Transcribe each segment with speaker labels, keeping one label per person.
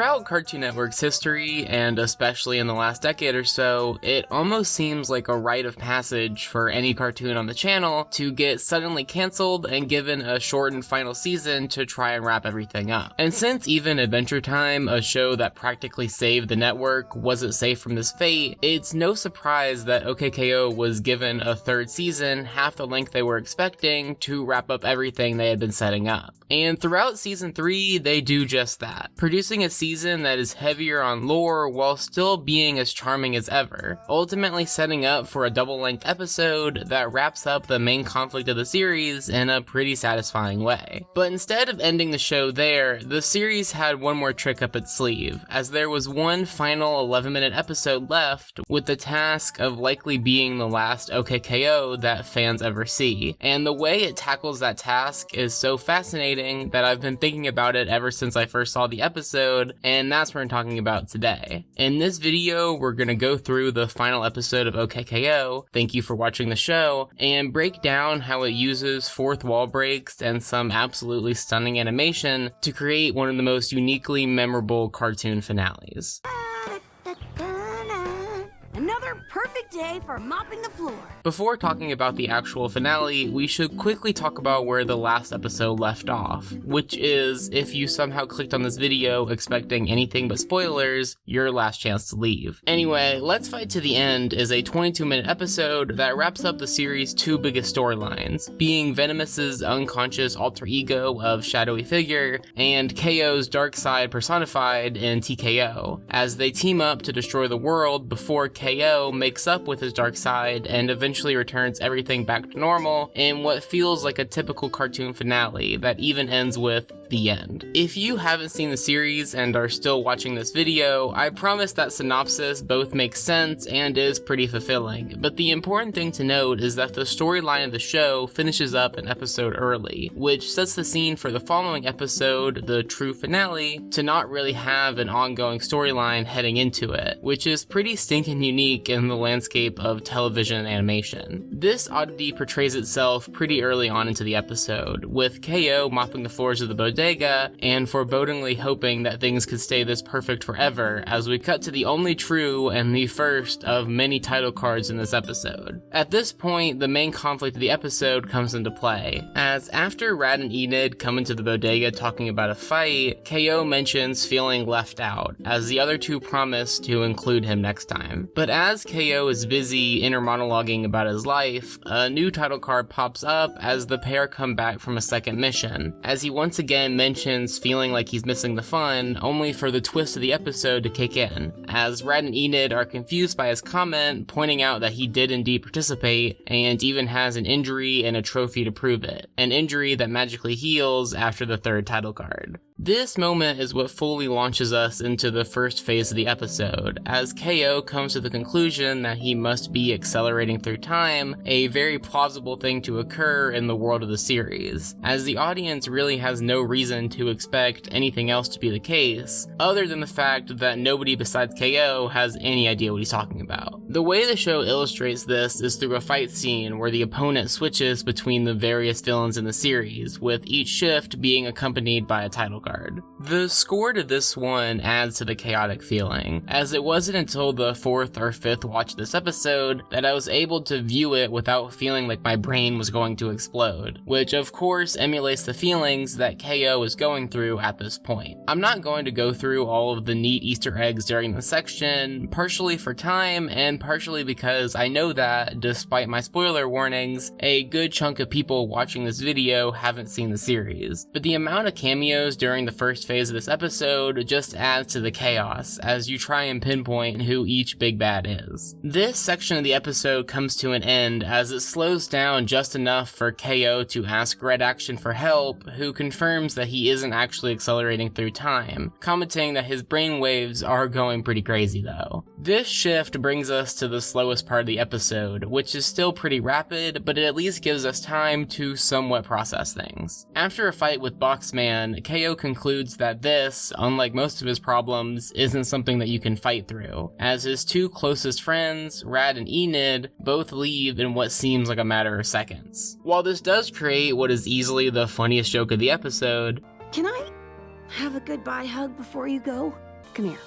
Speaker 1: Throughout Cartoon Network's history, and especially in the last decade or so, it almost seems like a rite of passage for any cartoon on the channel to get suddenly cancelled and given a shortened final season to try and wrap everything up. And since even Adventure Time, a show that practically saved the network, wasn't safe from this fate, it's no surprise that OKKO was given a third season, half the length they were expecting, to wrap up everything they had been setting up. And throughout season 3, they do just that, producing a season that is heavier on lore while still being as charming as ever, ultimately setting up for a double-length episode that wraps up the main conflict of the series in a pretty satisfying way. But instead of ending the show there, the series had one more trick up its sleeve, as there was one final 11-minute episode left with the task of likely being the last OKKO that fans ever see. And the way it tackles that task is so fascinating that I've been thinking about it ever since I first saw the episode, and that's what I'm talking about today. In this video, we're gonna go through the final episode of OKKO, thank you for watching the show, and break down how it uses fourth wall breaks and some absolutely stunning animation to create one of the most uniquely memorable cartoon finales.
Speaker 2: Another perfect day for mopping the floor.
Speaker 1: Before talking about the actual finale, we should quickly talk about where the last episode left off, which is, if you somehow clicked on this video expecting anything but spoilers, your last chance to leave. Anyway, Let's Fight to the End is a 22-minute episode that wraps up the series' two biggest storylines, being Venomous's unconscious alter ego of Shadowy Figure, and KO's dark side personified in TKO, as they team up to destroy the world before KO makes up with his dark side and eventually returns everything back to normal in what feels like a typical cartoon finale that even ends with the end. If you haven't seen the series and are still watching this video, I promise that synopsis both makes sense and is pretty fulfilling, but the important thing to note is that the storyline of the show finishes up an episode early, which sets the scene for the following episode, the true finale, to not really have an ongoing storyline heading into it, which is pretty stinking unique in the landscape of television animation. This oddity portrays itself pretty early on into the episode, with KO mopping the floors of the bodega and forebodingly hoping that things could stay this perfect forever as we cut to the only true and the first of many title cards in this episode. At this point, the main conflict of the episode comes into play, as after Rad and Enid come into the bodega talking about a fight, KO mentions feeling left out, as the other two promise to include him next time. But as KO is busy inner monologuing about his life, a new title card pops up as the pair come back from a second mission, as he once again mentions feeling like he's missing the fun, only for the twist of the episode to kick in, as Rad and Enid are confused by his comment, pointing out that he did indeed participate, and even has an injury and a trophy to prove it, an injury that magically heals after the third title card. This moment is what fully launches us into the first phase of the episode, as KO comes to the conclusion that he must be accelerating through time, a very plausible thing to occur in the world of the series, as the audience really has no reason to expect anything else to be the case, other than the fact that nobody besides KO has any idea what he's talking about. The way the show illustrates this is through a fight scene where the opponent switches between the various villains in the series, with each shift being accompanied by a title card. The score to this one adds to the chaotic feeling, as it wasn't until the fourth or fifth watch of this episode that I was able to view it without feeling like my brain was going to explode, which of course emulates the feelings that KO is going through at this point. I'm not going to go through all of the neat Easter eggs during this section, partially for time and partially because I know that, despite my spoiler warnings, a good chunk of people watching this video haven't seen the series. But the amount of cameos during the first phase of this episode just adds to the chaos as you try and pinpoint who each big bad is. This section of the episode comes to an end as it slows down just enough for KO to ask Red Action for help, who confirms that he isn't actually accelerating through time, commenting that his brainwaves are going pretty crazy though. This shift brings us to the slowest part of the episode, which is still pretty rapid, but it at least gives us time to somewhat process things. After a fight with Boxman, KO concludes that this, unlike most of his problems, isn't something that you can fight through, as his two closest friends, Rad and Enid, both leave in what seems like a matter of seconds. While this does create what is easily the funniest joke of the episode,
Speaker 2: Can I have a goodbye hug before you go? Come here.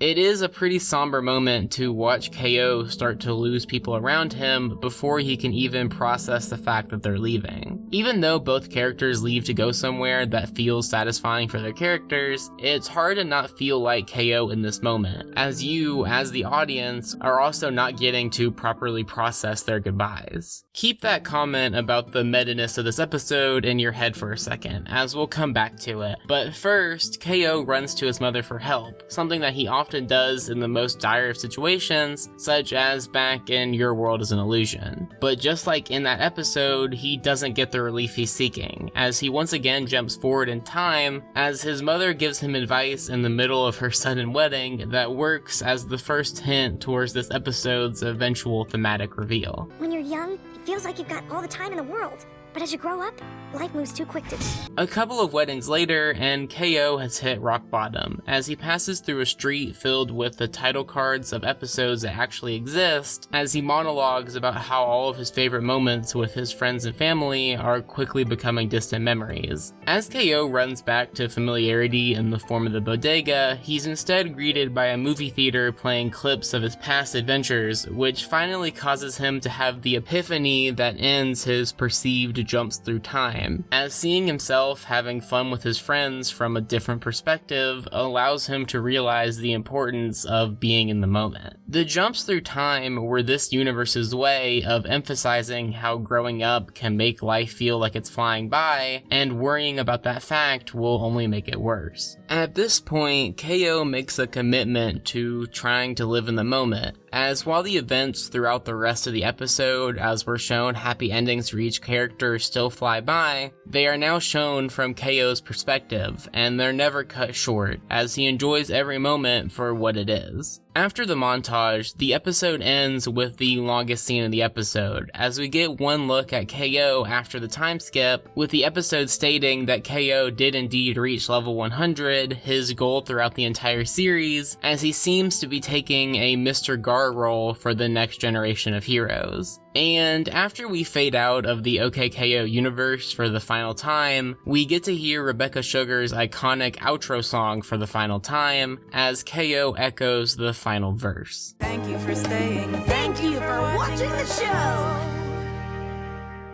Speaker 1: It is a pretty somber moment to watch KO start to lose people around him before he can even process the fact that they're leaving. Even though both characters leave to go somewhere that feels satisfying for their characters, it's hard to not feel like KO in this moment, as you, as the audience, are also not getting to properly process their goodbyes. Keep that comment about the meta-ness of this episode in your head for a second, as we'll come back to it. But first, KO runs to his mother for help, something that he often does in the most dire of situations, such as back in Your World is an Illusion. But just like in that episode, he doesn't get the relief he's seeking, as he once again jumps forward in time, as his mother gives him advice in the middle of her sudden wedding that works as the first hint towards this episode's eventual thematic reveal.
Speaker 3: When you're young, it feels like you've got all the time in the world. But as you grow up, life moves too quick to...
Speaker 1: A couple of weddings later, and KO has hit rock bottom, as he passes through a street filled with the title cards of episodes that actually exist, as he monologues about how all of his favorite moments with his friends and family are quickly becoming distant memories. As KO runs back to familiarity in the form of the bodega, he's instead greeted by a movie theater playing clips of his past adventures, which finally causes him to have the epiphany that ends his perceived jumps through time, as seeing himself having fun with his friends from a different perspective allows him to realize the importance of being in the moment. The jumps through time were this universe's way of emphasizing how growing up can make life feel like it's flying by, and worrying about that fact will only make it worse. At this point, KO makes a commitment to trying to live in the moment, as while the events throughout the rest of the episode, as we're shown happy endings for each character still fly by, they are now shown from KO's perspective, and they're never cut short, as he enjoys every moment for what it is. After the montage, the episode ends with the longest scene of the episode, as we get one look at KO after the time skip, with the episode stating that KO did indeed reach level 100, his goal throughout the entire series, as he seems to be taking a Mr. Gar role for the next generation of heroes. And after we fade out of the OKKO universe for the final time, we get to hear Rebecca Sugar's iconic outro song for the final time, as KO echoes the final verse.
Speaker 4: Thank you for staying.
Speaker 2: Thank you for watching the show!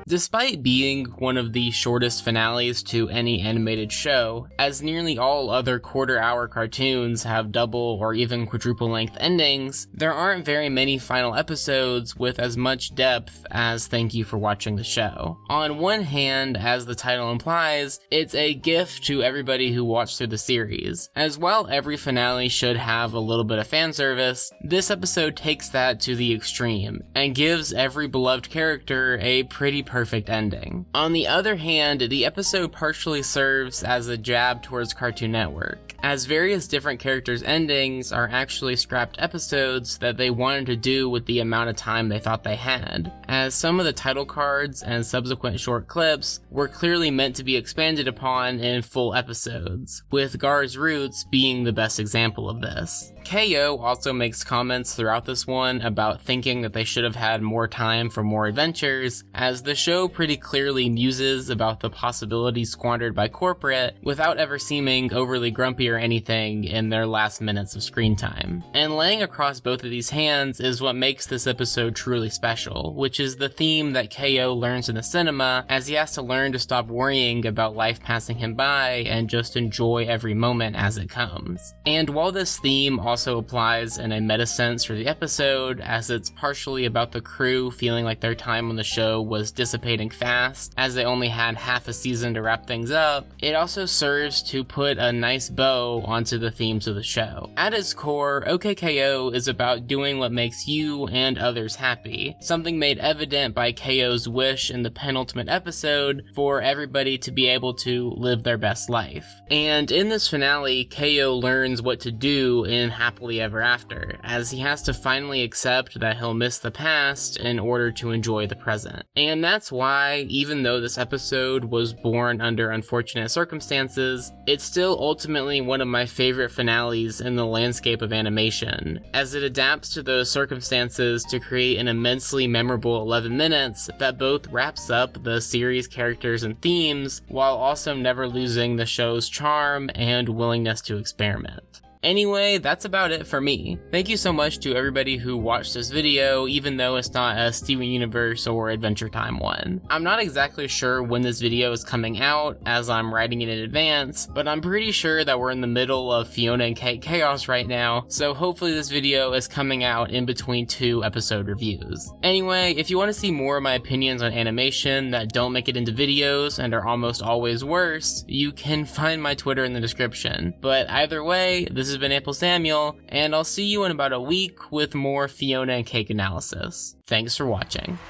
Speaker 1: Despite being one of the shortest finales to any animated show, as nearly all other quarter-hour cartoons have double or even quadruple-length endings, there aren't very many final episodes with as much depth as Thank You for Watching the Show. On one hand, as the title implies, it's a gift to everybody who watched through the series, as while every finale should have a little bit of fan service, this episode takes that to the extreme, and gives every beloved character a pretty perfect ending. On the other hand, the episode partially serves as a jab towards Cartoon Network, as various different characters' endings are actually scrapped episodes that they wanted to do with the amount of time they thought they had, as some of the title cards and subsequent short clips were clearly meant to be expanded upon in full episodes, with Gar's Roots being the best example of this. KO also makes comments throughout this one about thinking that they should have had more time for more adventures, as the show pretty clearly muses about the possibilities squandered by corporate without ever seeming overly grumpy or anything in their last minutes of screen time. And laying across both of these hands is what makes this episode truly special, which is the theme that KO learns in the cinema, as he has to learn to stop worrying about life passing him by and just enjoy every moment as it comes. And while this theme also applies in a meta sense for the episode, as it's partially about the crew feeling like their time on the show was dissipating fast, as they only had half a season to wrap things up, it also serves to put a nice bow onto the themes of the show. At its core, OKKO is about doing what makes you and others happy, something made evident by KO's wish in the penultimate episode for everybody to be able to live their best life. And in this finale, KO learns what to do in Happily Ever After, as he has to finally accept that he'll miss the past in order to enjoy the present. And that's that's why, even though this episode was born under unfortunate circumstances, it's still ultimately one of my favorite finales in the landscape of animation, as it adapts to those circumstances to create an immensely memorable 11 minutes that both wraps up the series' characters and themes, while also never losing the show's charm and willingness to experiment. Anyway, that's about it for me. Thank you so much to everybody who watched this video, even though it's not a Steven Universe or Adventure Time one. I'm not exactly sure when this video is coming out, as I'm writing it in advance, but I'm pretty sure that we're in the middle of Fionna and Cake chaos right now, so hopefully this video is coming out in between 2 episode reviews. Anyway, if you want to see more of my opinions on animation that don't make it into videos and are almost always worse, you can find my Twitter in the description. But either way, this has been AmpleSamuel, and I'll see you in about a week with more Fionna and Cake analysis. Thanks for watching.